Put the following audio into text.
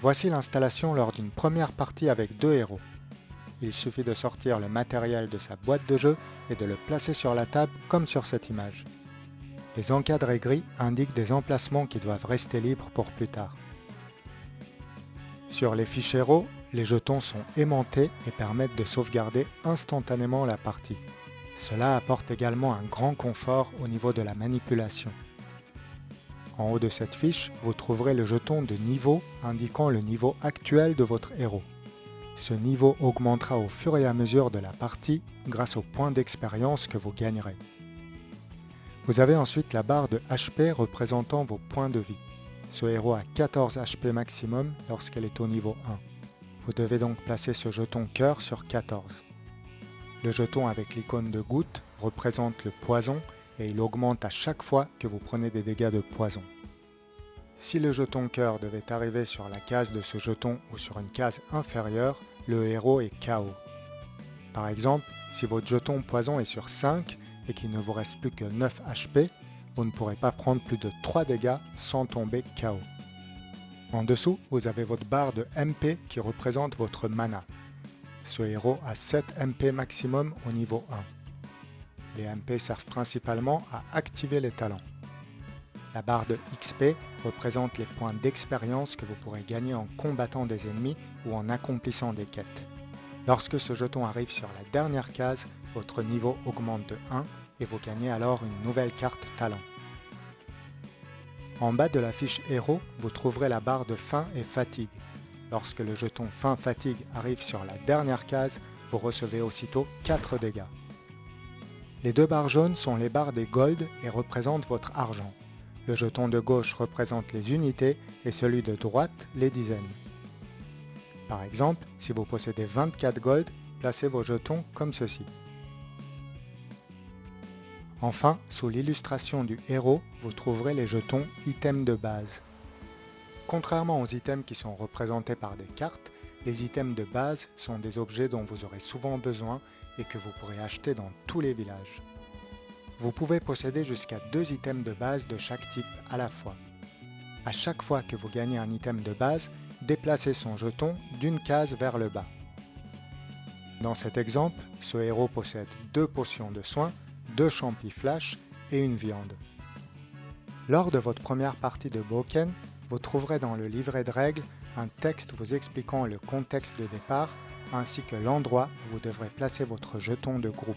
Voici l'installation lors d'une première partie avec deux héros. Il suffit de sortir le matériel de sa boîte de jeu et de le placer sur la table comme sur cette image. Les encadrés gris indiquent des emplacements qui doivent rester libres pour plus tard. Sur les fiches héros, les jetons sont aimantés et permettent de sauvegarder instantanément la partie. Cela apporte également un grand confort au niveau de la manipulation. En haut de cette fiche, vous trouverez le jeton de niveau indiquant le niveau actuel de votre héros. Ce niveau augmentera au fur et à mesure de la partie grâce aux points d'expérience que vous gagnerez. Vous avez ensuite la barre de HP représentant vos points de vie. Ce héros a 14 HP maximum lorsqu'elle est au niveau 1. Vous devez donc placer ce jeton cœur sur 14. Le jeton avec l'icône de goutte représente le poison et il augmente à chaque fois que vous prenez des dégâts de poison. Si le jeton cœur devait arriver sur la case de ce jeton ou sur une case inférieure, le héros est KO. Par exemple, si votre jeton poison est sur 5 et qu'il ne vous reste plus que 9 HP, vous ne pourrez pas prendre plus de 3 dégâts sans tomber KO. En dessous, vous avez votre barre de MP qui représente votre mana. Ce héros a 7 MP maximum au niveau 1. Les MP servent principalement à activer les talents. La barre de XP représente les points d'expérience que vous pourrez gagner en combattant des ennemis ou en accomplissant des quêtes. Lorsque ce jeton arrive sur la dernière case, votre niveau augmente de 1 et vous gagnez alors une nouvelle carte talent. En bas de la fiche héros, vous trouverez la barre de faim et fatigue. Lorsque le jeton faim fatigue arrive sur la dernière case, vous recevez aussitôt 4 dégâts. Les deux barres jaunes sont les barres des gold et représentent votre argent. Le jeton de gauche représente les unités et celui de droite les dizaines. Par exemple, si vous possédez 24 gold, placez vos jetons comme ceci. Enfin, sous l'illustration du héros, vous trouverez les jetons items de base. Contrairement aux items qui sont représentés par des cartes, les items de base sont des objets dont vous aurez souvent besoin et que vous pourrez acheter dans tous les villages. Vous pouvez posséder jusqu'à 2 items de base de chaque type à la fois. À chaque fois que vous gagnez un item de base, déplacez son jeton d'une case vers le bas. Dans cet exemple, ce héros possède 2 potions de soins, 2 champis flash et une viande. Lors de votre première partie de Broken, vous trouverez dans le livret de règles un texte vous expliquant le contexte de départ ainsi que l'endroit où vous devrez placer votre jeton de groupe.